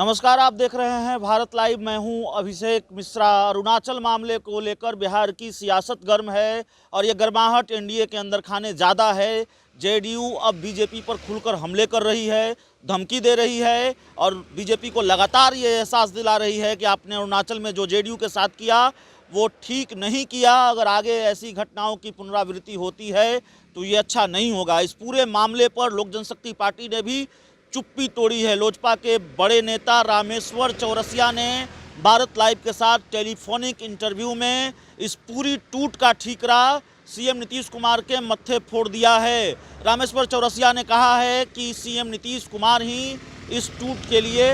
नमस्कार, आप देख रहे हैं भारत लाइव। मैं हूं अभिषेक मिश्रा। अरुणाचल मामले को लेकर बिहार की सियासत गर्म है और ये गर्माहट एनडीए के अंदर खाने ज़्यादा है। जेडीयू अब बीजेपी पर खुलकर हमले कर रही है, धमकी दे रही है और बीजेपी को लगातार ये एहसास दिला रही है कि आपने अरुणाचल में जो जेडीयू के साथ किया वो ठीक नहीं किया। अगर आगे ऐसी घटनाओं की पुनरावृत्ति होती है तो ये अच्छा नहीं होगा। इस पूरे मामले पर लोक जनशक्ति पार्टी ने भी चुप्पी तोड़ी है। लोजपा के बड़े नेता रामेश्वर चौरसिया ने भारत लाइव के साथ टेलीफोनिक इंटरव्यू में इस पूरी टूट का ठीकरा सीएम नीतीश कुमार के मत्थे फोड़ दिया है। रामेश्वर चौरसिया ने कहा है कि सीएम नीतीश कुमार ही इस टूट के लिए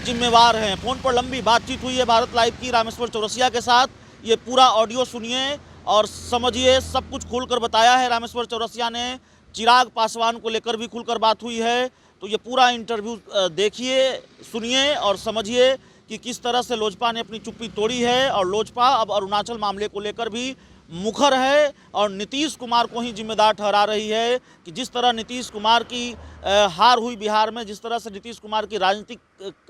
जिम्मेवार हैं। फ़ोन पर लंबी बातचीत हुई है भारत लाइव की रामेश्वर चौरसिया के साथ। ये पूरा ऑडियो सुनिए और समझिए। सब कुछ खुलकर बताया है रामेश्वर चौरसिया ने। चिराग पासवान को लेकर भी खुलकर बात हुई है। तो ये पूरा इंटरव्यू देखिए, सुनिए और समझिए कि किस तरह से लोजपा ने अपनी चुप्पी तोड़ी है और लोजपा अब अरुणाचल मामले को लेकर भी मुखर है और नीतीश कुमार को ही जिम्मेदार ठहरा रही है कि जिस तरह नीतीश कुमार की हार हुई बिहार में, जिस तरह से नीतीश कुमार की राजनीतिक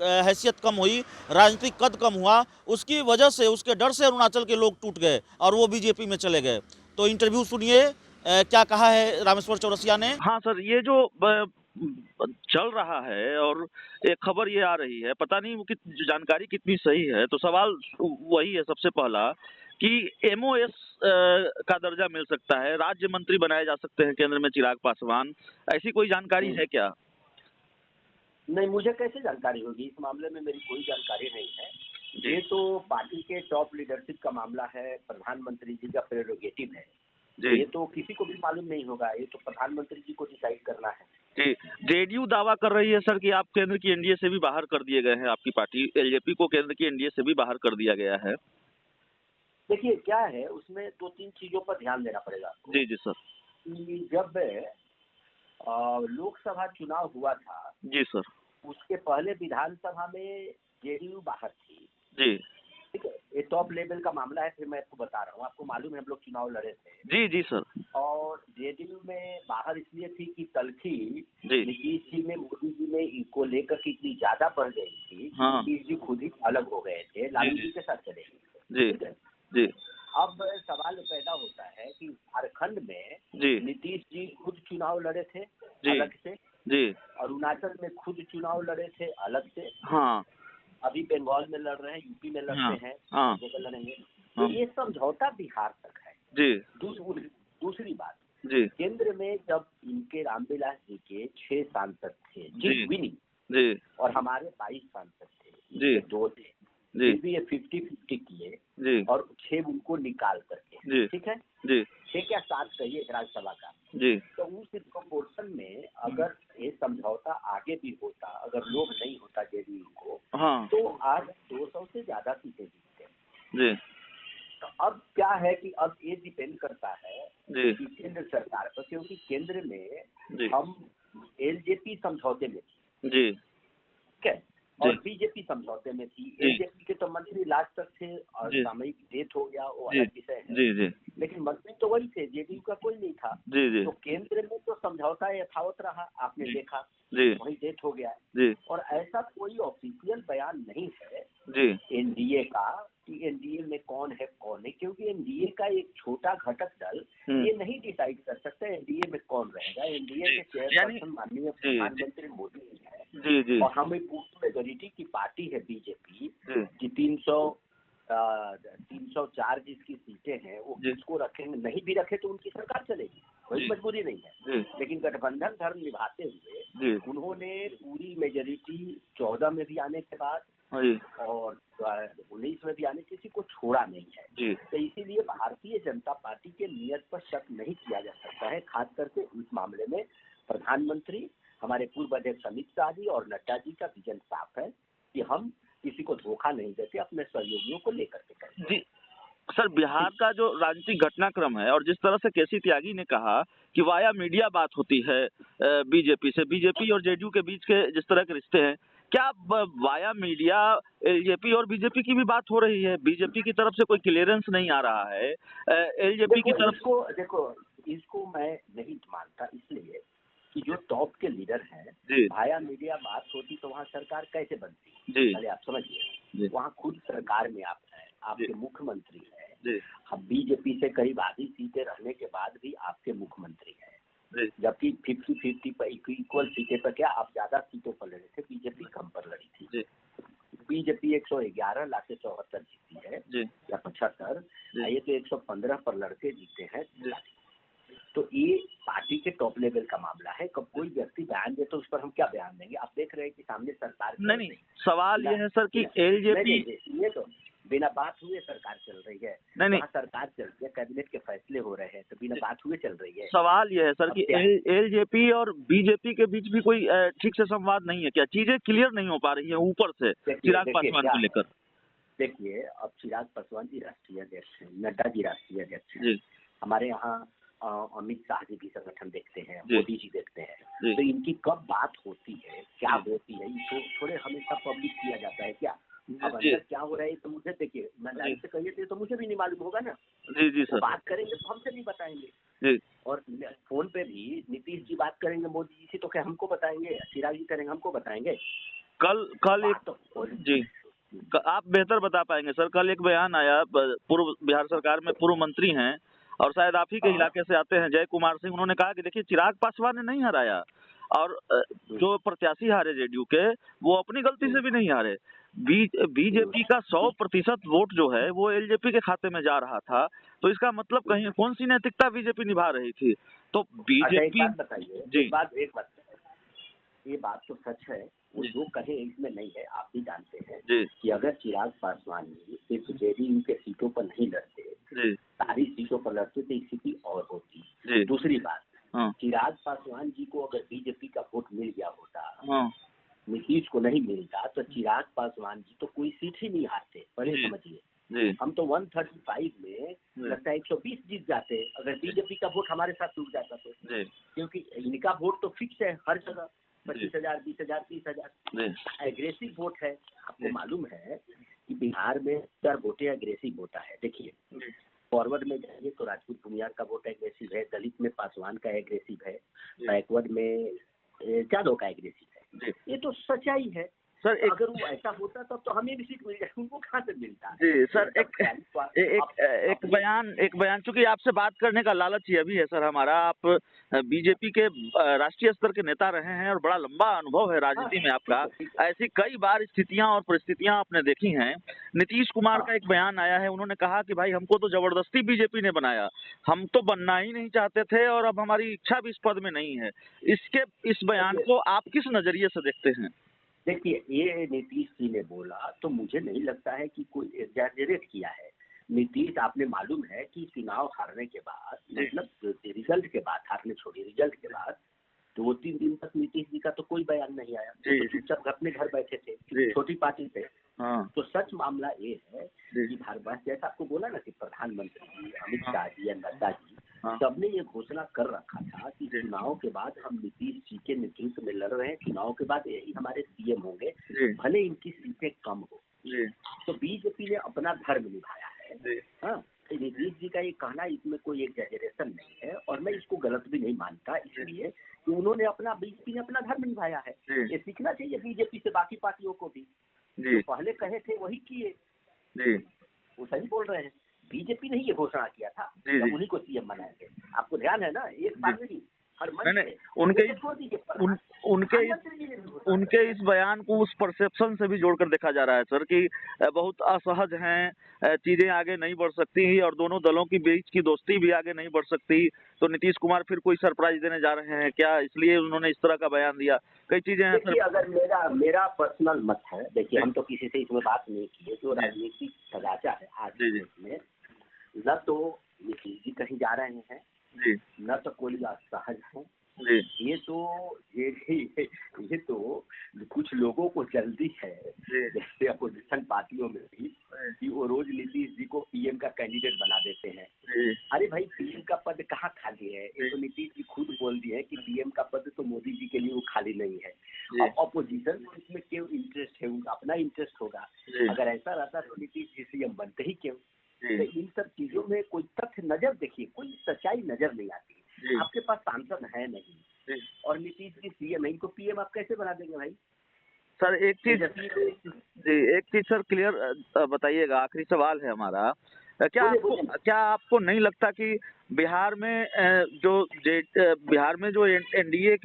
हैसियत कम हुई, राजनीतिक कद कम हुआ, उसकी वजह से, उसके डर से अरुणाचल के लोग टूट गए और वो बीजेपी में चले गए। तो इंटरव्यू सुनिए क्या कहा है रामेश्वर चौरसिया ने। हाँ सर, ये जो चल रहा है और एक खबर ये आ रही है, पता नहीं वो जानकारी कितनी सही है। तो सवाल वही है सबसे पहला कि एमओएस का दर्जा मिल सकता है, राज्य मंत्री बनाए जा सकते हैं केंद्र में चिराग पासवान। ऐसी कोई जानकारी है क्या? नहीं, मुझे कैसे जानकारी होगी? इस मामले में मेरी कोई जानकारी नहीं है। ये तो पार्टी के टॉप लीडरशिप का मामला है, प्रधानमंत्री जी का प्रेरोगेटिव है। तो ये तो किसी को भी मालूम नहीं होगा, ये तो प्रधानमंत्री जी को डिसाइड करना है। जी, जेडीयू दावा कर रही है सर कि आप केंद्र की एनडीए से भी बाहर कर दिए गए हैं। आपकी पार्टी एलजेपी को केंद्र की एनडीए से भी बाहर कर दिया गया है। देखिए क्या है, उसमें 2-3 चीजों पर ध्यान देना पड़ेगा आपको। जी जी सर। कि जब लोकसभा चुनाव हुआ था, जी सर। उसके पहले विधानसभा में जेडीयू बाहर थी। जी ठीक है, ये टॉप लेवल का मामला है। फिर मैं आपको बता रहा हूँ, आपको मालूम है हम लोग चुनाव लड़े थे। जी जी सर। और जेडीयू में बाहर इसलिए थी कि तलखी जी नीतीश जी में, मोदी जी में इनको लेकर के इतनी ज्यादा बढ़ गई थी। हाँ। नीतीश जी खुद ही अलग हो गए थे, लालू जी के साथ चले गए। जी ठीक है। जी अब सवाल पैदा होता है कि झारखंड में जी नीतीश जी खुद चुनाव लड़े थे जी अलग से, जी अरुणाचल में खुद चुनाव लड़े थे अलग से, हाँ अभी बंगाल में लड़ रहे हैं, यूपी में हाँ लड़ते हैं, हाँ जगह लड़ेंगे। तो हाँ। ये समझौता बिहार तक है। जी दूसरी बात, जी केंद्र में जब इनके रामविलास जी के 6 सांसद थे, जी विनिंग, जी और हमारे 22 सांसद थे, जी इनके 2 थे, जी फिर भी ये 50-50 किए जी और 6 उनको निकाल करके। जी ठीक है, जी 6 क्या 7 कहिए राज्यसभा का। जी तो उस प्रोपोर्शन में अगर ये समझौता आगे भी होता, अगर लोग नहीं होता जेडीयू को, हाँ तो आज 200 से ज्यादा सीटें जीतते। जी तो अब क्या है कि अब ये डिपेंड करता है जी कि केंद्र सरकार पर, क्योंकि केंद्र में जी हम एलजेपी समझौते में थी। जी ठीक है, और बीजेपी समझौते में थी। जी। एलजेपी के तो मंत्री लास्ट तक थे और जी। सामयिक डेथ हो गया, वो जी अलग विषय है। जी जी लेकिन मंत्री तो वही थे, जेडीयू का कोई नहीं था। जी जी तो केंद्र में तो समझौता यथावत रहा, आपने जी। देखा, जी वही डेथ हो गया। जी और ऐसा कोई ऑफिशियल बयान नहीं है जी एनडीए का कि एनडीए में कौन है कौन नहीं, क्योंकि एनडीए का एक छोटा घटक दल ये नहीं डिसाइड कर सकता एनडीए में कौन रहेगा। एनडीए के चेयरपर्सन माननीय प्रधानमंत्री मोदी जी है, जी जी और हम एक पूर्ण मेजोरिटी की पार्टी है बीजेपी जी की। 304 जिसकी सीटें हैं, वो किसको रखेंगे, नहीं भी रखे तो उनकी सरकार चलेगी, कोई मजबूरी नहीं है। लेकिन गठबंधन धर्म निभाते हुए उन्होंने पूरी मेजोरिटी 14 में भी आने के बाद और 19 में भी आने, किसी को छोड़ा नहीं है। तो इसीलिए भारतीय जनता पार्टी के नियत पर शक नहीं किया जा सकता है। खास करके इस मामले में प्रधानमंत्री, हमारे पूर्व अध्यक्ष अमित शाह जी और नड्डा जी का विजन साफ है कि हम किसी को धोखा नहीं देते, अपने सहयोगियों को लेकर के करेंगे। जी सर, बिहार का जो राजनीतिक घटनाक्रम है और जिस तरह से केसी त्यागी ने कहा कि वाया मीडिया बात होती है बीजेपी से, बीजेपी और जेडीयू के बीच के जिस तरह के रिश्ते हैं, क्या वाया मीडिया एलजेपी और बीजेपी की भी बात हो रही है? बीजेपी की तरफ से कोई क्लियरेंस नहीं आ रहा है, एलजेपी की तरफ। देखो, इसको मैं नहीं मानता, इसलिए कि जो टॉप के लीडर हैं, जी भाया मीडिया बात होती तो वहाँ सरकार कैसे बनती? जी पहले आप समझिए, जी वहाँ खुद सरकार में आप हैं, आपके जी मुख्यमंत्री हैं, जी अब बीजेपी से करीब आधी सीटें रहने के बाद भी आपके मुख्यमंत्री हैं, जी जबकि 50-50 पर इक्वल सीटें पर क्या आप ज्यादा सीटों पर लड़े थे, बीजेपी कम पर लड़ी थी। जी बीजेपी 111 लाख से 74 जीती है जी या 75, जी ये तो 115 पर लड़के जीते हैं। जी तो ये पार्टी के टॉप लेवल का मामला है। कब कोई व्यक्ति बयान दे तो उस पर हम क्या बयान देंगे? आप देख रहे हैं कि सामने सरकार चल नहीं रही नहीं, है। सवाल ये है सर कि एलजेपी ये तो बिना बात हुए सरकार चल रही है। नहीं नहीं, वहाँ सरकार चल रही है, कैबिनेट के फैसले हो रहे हैं, तो बिना बात हुए चल रही है। सवाल ये है सर अब कि क्या? एलजेपी और बीजेपी के बीच भी कोई ठीक से संवाद नहीं है क्या? चीजें क्लियर नहीं हो पा रही हैं ऊपर से चिराग पासवान क्या को है, लेकर। देखिए अब चिराग पासवान जी राष्ट्रीय अध्यक्ष हैं, नड्डा जी राष्ट्रीय अध्यक्ष हैं, जी हमारे यहाँ अमित शाह जी भी संगठन देखते हैं, जी। मोदी जी देखते हैं, जी। तो इनकी कब बात होती है, क्या जी। होती है, ये थोड़े हमेशा पब्लिक किया जाता है क्या? अब जी अंदर क्या हो रहा है तो मुझे देखिए, ईमानदारी से कहिए तो मुझे भी नहीं मालूम होगा ना। जी जी वो सर बात करेंगे तो हमसे नहीं बताएंगे, जी और फोन पे भी नीतीश जी बात करेंगे मोदी जी से तो क्या हमको बताएंगे? चिराग जी करेंगे हमको बताएंगे? कल एक बात तो जी आप बेहतर बता पाएंगे सर। कल एक बयान आया, पूर्व बिहार सरकार में पूर्व मंत्री हैं और शायद आप ही के इलाके से आते हैं, जय कुमार सिंह, उन्होंने कहा कि देखिए चिराग पासवान ने नहीं हराया और जो प्रत्याशी हारे जेडीयू के वो अपनी गलती से भी नहीं हारे। बीजेपी का 100% वोट जो है वो एलजेपी के खाते में जा रहा था, तो इसका मतलब कहीं कौन सी नैतिकता बीजेपी निभा रही थी? तो अच्छा, एक बीजेपी बात बताइए, जी एक बात ये बात तो सच है, वो जो कहे इसमें नहीं है, आप भी जानते हैं जी कि अगर चिराग पासवान जी सिर्फ जेडीयू के सीटों पर नहीं लड़ते, जी सारी सीटों पर लड़ते तो स्थिति और होती। जी दूसरी बात, हाँ चिराग पासवान जी को अगर बीजेपी का वोट मिल गया होता, हाँ नीतीश को नहीं मिलता, तो चिराग पासवान जी तो कोई सीट ही नहीं हारते। पहले जी। समझिए, जी हम तो 135 में लगता है 120 जीत जाते अगर बीजेपी का वोट हमारे साथ जुड़ जाता तो, जी क्योंकि इनका वोट तो फिक्स है हर जगह, जी। 25,000, 20,000, 30,000 जी एग्रेसिव वोट है। आपको जी। मालूम है कि बिहार में 4 वोटे एग्रेसिव वोटा है। देखिए, जी फॉरवर्ड में जाइए तो राजपूत भूमियार का वोट एग्रेसिव है, दलित में पासवान का एग्रेसिव है, जी। बैकवर्ड में यादव का एग्रेसिव है। जी ये तो सच्चाई है सर अगर वो ऐसा होता तब तो हमें भी सीट मिल जाए, उनको कहाँ से मिलता है? जी सर एक अपने- बयान चूंकि आपसे बात करने का लालच ही अभी है सर हमारा। आप बीजेपी के राष्ट्रीय स्तर के नेता रहे हैं और बड़ा लंबा अनुभव है राजनीति में आपका। ऐसी कई बार स्थितियां और परिस्थितियां आपने देखी हैं। नीतीश कुमार का एक बयान आया है, उन्होंने कहा कि भाई हमको तो जबरदस्ती बीजेपी ने बनाया, हम तो बनना ही नहीं चाहते थे और अब हमारी इच्छा भी इस पद में नहीं है। इस बयान को आप किस नजरिए से देखते हैं? देखिए, ये नीतीश जी ने बोला तो मुझे नहीं लगता है कि कोई एग्जैजरेट किया है। नीतीश, आपने मालूम है कि चुनाव हारने के बाद, मतलब रिजल्ट के बाद, हारने छोड़िए, रिजल्ट के बाद 2-3 दिन तक नीतीश जी का तो कोई बयान नहीं आया, तो चुपचाप अपने घर बैठे थे, छोटी पार्टी थे। तो सच मामला ये है कि भारत, जैसा आपको बोला ना कि प्रधानमंत्री जी, अमित शाह जी या नड्डा जी, सबने ये घोषणा कर रखा था कि चुनाव के बाद हम नीतीश जी के नेतृत्व में लड़ रहे हैं, चुनाव के बाद यही हमारे सीएम होंगे, भले इनकी सीटें कम हो। तो बीजेपी ने अपना धर्म निभाया है। हाँ, नीतीश जी का ये कहना, इसमें कोई एग्जैजरेशन नहीं है और मैं इसको गलत भी नहीं मानता, इसलिए कि उन्होंने बीजेपी ने अपना धर्म निभाया है। ये सीखना चाहिए बीजेपी से बाकी पार्टियों को भी, जो पहले कहे थे वही किए, वो सही बोल रहे हैं। बीजेपी ने ही ये घोषणा किया था, उन्हीं को सीएम बनाए थे। आपको ध्यान है ना, एक बार में ही हर मंच पे उनके इस बयान को उस परसेप्शन से भी जोड़कर देखा जा रहा है सर कि बहुत असहज हैं, चीजें आगे नहीं बढ़ सकती और दोनों दलों के बीच की दोस्ती भी आगे नहीं बढ़ सकती। तो नीतीश कुमार फिर कोई सरप्राइज देने जा रहे हैं क्या, इसलिए उन्होंने इस तरह का बयान दिया? कई चीजें हैं सर। अगर मेरा पर्सनल मत है, देखिए हम तो किसी से इसमें बात नहीं की है, जो राजनीतिक तगाचा है आज के देश में, न तो नीतीश जी कहीं जा रहे हैं, न तो कोई असहज है। ये तो कुछ लोगों को जल्दी है, जैसे अपोजिशन पार्टियों में भी, कि वो रोज नीतीश जी को पीएम का कैंडिडेट बना देते हैं। अरे भाई, पीएम का पद कहाँ खाली है? ये तो नीतीश जी खुद बोल दिए हैं कि पीएम का पद तो मोदी जी के लिए वो खाली नहीं है। अब अपोजिशन को इसमें क्यों इंटरेस्ट है? उनका अपना इंटरेस्ट होगा। अगर ऐसा रहता तो नीतीश जी सीएम बनते ही क्यों? तो इन सब चीजों में कोई तथ्य नजर, देखिए कोई सच्चाई नजर नहीं आती। आपके पास सांसद है नहीं, और नीतीश जी सीएम है, इनको पीएम आप कैसे बना देंगे भाई? सर एक चीज जी, एक चीज सर क्लियर बताइएगा, आखिरी सवाल है हमारा। क्या आपको नहीं लगता कि बिहार में बिहार में जो एनडीए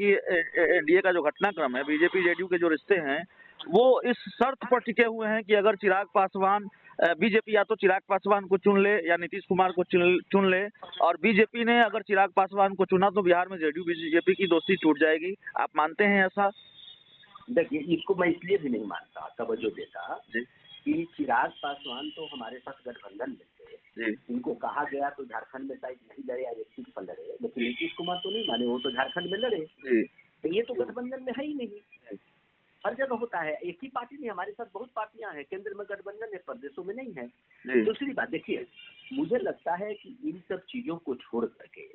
का जो घटनाक्रम है, बीजेपी जेडीयू के जो रिश्ते हैं, वो इस शर्त पर टिके हुए हैं कि अगर चिराग पासवान बीजेपी या तो चिराग पासवान को चुन ले या नीतीश कुमार को चुन ले, और बीजेपी ने अगर चिराग पासवान को चुना तो बिहार में जेडीयू बीजेपी की दोस्ती टूट जाएगी। आप मानते हैं ऐसा? देखिए, इसको मैं इसलिए भी नहीं मानता, तवज्जो देता कि चिराग पासवान तो हमारे साथ गठबंधन में थे, इनको कहा गया तो झारखंड में शायद नहीं लड़े या एक सीट पर लड़े, लेकिन नीतीश कुमार तो नहीं माने, वो तो झारखंड में लड़े। तो ये तो गठबंधन में है ही नहीं। हर जगह होता है, एक ही पार्टी नहीं, हमारे साथ बहुत पार्टियां हैं, केंद्र में गठबंधन है, प्रदेशों में नहीं है। दूसरी बात देखिए, मुझे लगता है कि इन सब चीजों को छोड़ करके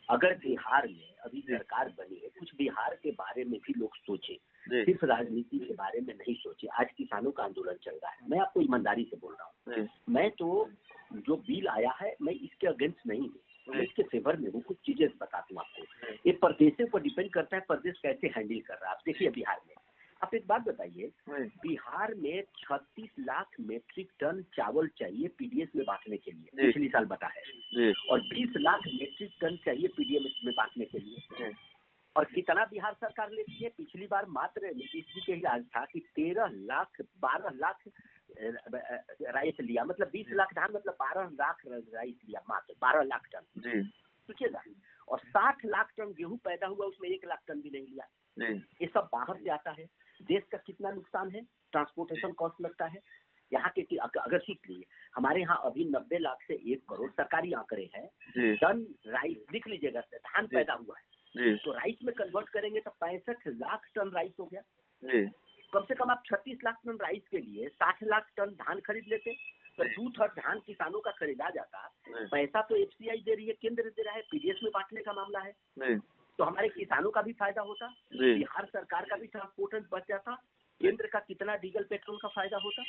अगर बिहार में अभी सरकार बनी है, कुछ बिहार के बारे में भी लोग सोचे, सिर्फ राजनीति के बारे में नहीं सोचे। आज किसानों का आंदोलन चल रहा है, मैं आपको ईमानदारी से बोल रहा हूँ, मैं तो जो बिल आया है मैं इसके अगेंस्ट नहीं हूँ, मैं इसके फेवर में हूँ। कुछ चीजें बताता हूँ आपको, ये प्रदेशों पर डिपेंड करता है, प्रदेश कैसे हैंडल कर रहा है। आप देखिए बिहार में, आप एक बात बताइए, बिहार में 36 लाख मीट्रिक टन चावल चाहिए पीडीएस में बांटने के लिए, पिछली साल बता है, और 20 लाख मीट्रिक टन चाहिए पीडीएस में बांटने के लिए। और कितना बिहार सरकार लेती है? पिछली बार मात्र नीतीश जी के इलाज था कि 12 लाख राइस लिया, मतलब 20 लाख धान, मतलब 12 लाख राइस लिया, मात्र 12 लाख टन, सोचिएगा। और 60 लाख टन गेहूं पैदा हुआ, उसमें 1 लाख टन भी नहीं लिया। ये सब बाहर से आता है, देश का कितना नुकसान है, ट्रांसपोर्टेशन कॉस्ट लगता है। यहाँ के अगर सीख लिए, हमारे यहाँ अभी 90 लाख से 1 करोड़ सरकारी आंकड़े हैं टन राइस, लिख लीजिएगा, धान पैदा हुआ है। तो राइस में कन्वर्ट करेंगे तो 65 लाख टन राइस हो गया। कम से कम आप 36 लाख टन राइस के लिए 60 लाख टन धान खरीद लेते, तो 2/3 धान किसानों का खरीदा जाता। पैसा तो एफसीआई दे रही है, केंद्र दे रहा है, पीडीएस में बांटने का मामला है, तो हमारे किसानों का भी फायदा होता, बिहार सरकार का भी ट्रांसपोर्टेशन बच जाता, केंद्र का कितना डीजल पेट्रोल का फायदा होता।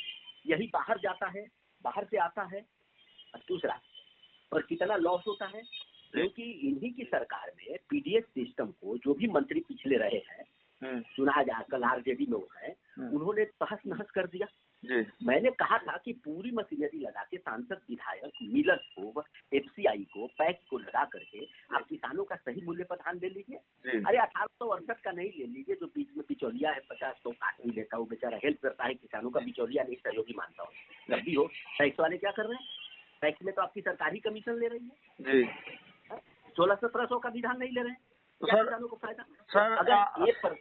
यही बाहर जाता है, बाहर से आता है। और दूसरा, और कितना लॉस होता है, क्योंकि इन्हीं की सरकार में पीडीएस सिस्टम को जो भी मंत्री पिछले रहे हैं, चुना जा कल आरजेडी में है, उन्होंने तहस नहस कर दिया। मैंने कहा था कि पूरी मशीनरी लगा के सांसद, विधायक, मिलर्स को, एफसीआई को, पैक्स को लगा करके आप किसानों का सही मूल्य पर धान ले लीजिए। अरे 1868 का नहीं ले लीजिए, जो बीच में बिचौलिया है 50 तो काट नहीं लेता, वो बेचारा हेल्प करता है किसानों का, बिचौलिया नहीं सहयोगी मानता हूँ। जब भी हो, टैक्स वाले क्या कर रहे हैं, टैक्स में तो आपकी सरकार ही कमीशन ले रही है, 1600-1700 का भी धान नहीं ले रहे हैं, तो किसानों को फायदा। सर अगर ये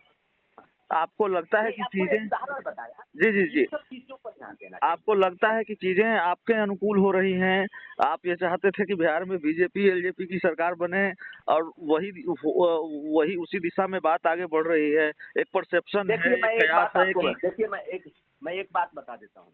आपको लगता है कि चीजें बताया जी सब चीजों पर ध्यान देना, आपको लगता है कि चीजें आपके अनुकूल हो रही हैं? आप ये चाहते थे कि बिहार में बीजेपी एलजेपी की सरकार बने, और वही उसी दिशा में बात आगे बढ़ रही है। एक परसेप्शन है, कयास है कि देखिए मैं एक बात बता देता हूँ,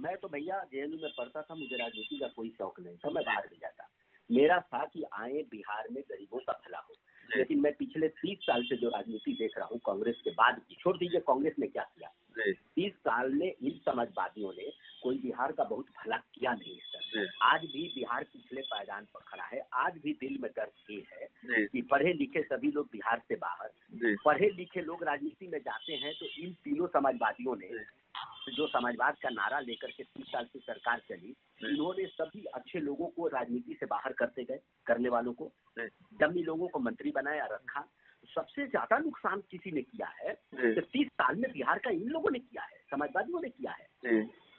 मैं तो भैया जेएनयू में पढ़ता था, मुझे राजनीति का कोई शौक नहीं था, मैं बाहर भी जाता, मेरा था कि आए बिहार में गरीबों का भला हो। लेकिन मैं पिछले 30 साल से जो राजनीति देख रहा हूँ, कांग्रेस के बाद की, छोड़ दीजिए कांग्रेस ने क्या किया, 30 साल में इन समाजवादियों ने कोई बिहार का बहुत भला किया नहीं सर। आज भी बिहार पिछले पायदान पर खड़ा है। आज भी दिल में दर्द ये है कि पढ़े लिखे सभी लोग बिहार से बाहर, पढ़े लिखे लोग राजनीति में जाते हैं, तो इन तीनों समाजवादियों ने जो समाजवाद का नारा लेकर के 30 साल से सरकार चली, इन्होंने सभी अच्छे लोगों को राजनीति से बाहर करते गए, करने वालों को, डमी लोगों को मंत्री बनाया रखा। सबसे ज्यादा नुकसान किसी ने किया है तो 30 साल में बिहार का इन लोगों ने किया है, समाजवादियों ने किया है।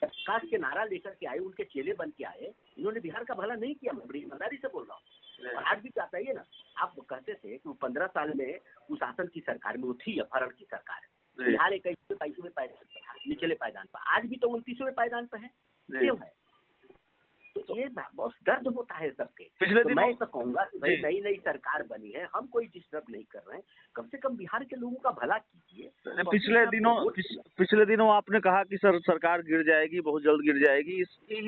विकास के नारा लेकर के आए, उनके चेले बन के आए, इन्होंने बिहार का भला नहीं किया, मैं बड़ी ईमानदारी से बोल रहा हूँ। और आज भी चाहता है ना, आप कहते थे कि 15 साल में कुशासन की सरकार में थी, अपहरण की सरकार है, बिहार 21वें 22वें पायदान पर, निचले पायदान पर, आज भी तो 29वें पायदान पर है, क्यों है? तो ये बहुत दर्द होता है सबके। तो मैं तो कहूँगा कि भाई नई नई सरकार बनी है, हम कोई डिस्टर्ब नहीं कर रहे हैं, कम से कम बिहार के लोगों का भला कीजिए। पिछले दिनों आपने कहा कि सरकार गिर जाएगी, बहुत जल्द गिर जाएगी,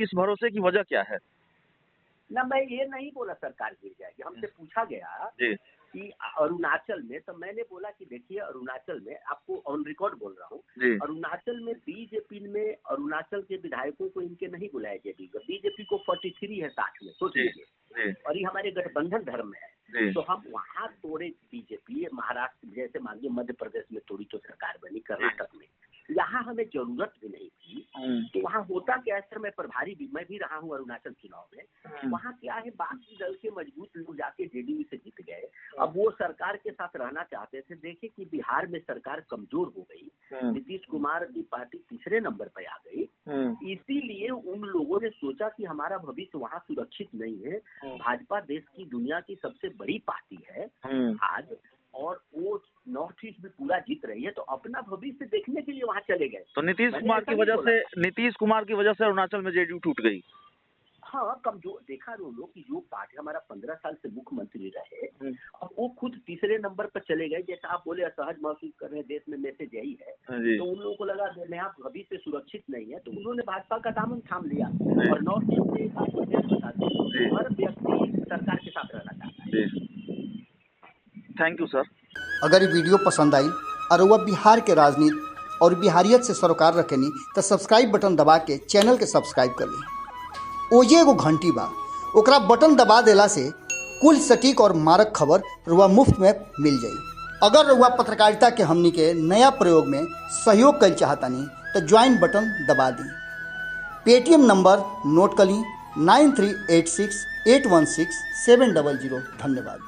इस भरोसे की वजह क्या है? ना, मैं ये नहीं बोला सरकार गिर जाएगी। हमसे पूछा गया कि अरुणाचल में, तो मैंने बोला कि देखिए अरुणाचल में, आपको ऑन रिकॉर्ड बोल रहा हूँ, अरुणाचल में बीजेपी में अरुणाचल के विधायकों को इनके नहीं बुलाया जाएगा। बीजेपी को 43 है 60 में, सोच लीजिए, और ये हमारे गठबंधन धर्म में है, तो हम वहाँ तोड़े बीजेपी, महाराष्ट्र जैसे मान लीजिए मध्य प्रदेश में थोड़ी तो सरकार बनी, कर्नाटक में, यहाँ हमें जरूरत भी नहीं थी। तो वहाँ होता क्या है सर, मैं भी रहा हूँ अरुणाचल चुनाव में, वहाँ क्या है बाकी दल के मजबूत लोग जाके जेडीयू से जीत गए। अब वो सरकार के साथ रहना चाहते थे। देखे कि बिहार में सरकार कमजोर हो गई, नीतीश कुमार की पार्टी तीसरे नंबर पर आ गई, इसीलिए उन लोगों ने सोचा कि हमारा भविष्य वहाँ सुरक्षित नहीं है। भाजपा देश की दुनिया की सबसे बड़ी पार्टी है आज, और वो नॉर्थ ईस्ट भी पूरा जीत रही है, तो अपना भविष्य देखने के लिए वहाँ चले गए। तो नीतीश कुमार की वजह से अरुणाचल में जेडीयू टूट गई। हाँ, कमजोर देखा लोग कि जो पार्टी हमारा 15 साल से मुख्यमंत्री रहे, अब वो खुद तीसरे नंबर पर चले गए। जैसा आप बोले असहज महसूस कर रहे हैं, देश में मैसेज यही है, तो उन लोगों को लगा नया भविष्य सुरक्षित नहीं है, तो उन्होंने भाजपा का दामन थाम लिया। और नॉर्थ ईस्ट में एक आपको देश बता दें, हर व्यक्ति सरकार के साथ रहना चाहता है। Thank you sir. अगर ये वीडियो पसंद आई और वह बिहार के राजनीति और बिहारियत से सरोकार रखेनी तो सब्सक्राइब बटन दबा के चैनल के सब्सक्राइब कर ली। ओजे एगो घंटी बा, ओकरा बटन दबा देला से कुल सटीक और मारक खबर रुआ मुफ्त में मिल जाई। अगर रुआ पत्रकारिता के हमनी के नया प्रयोग में सहयोग कर चाहतानी तो ज्वाइन बटन दबा दी। पेटीएम नंबर नोट कर ली 9386816700। धन्यवाद।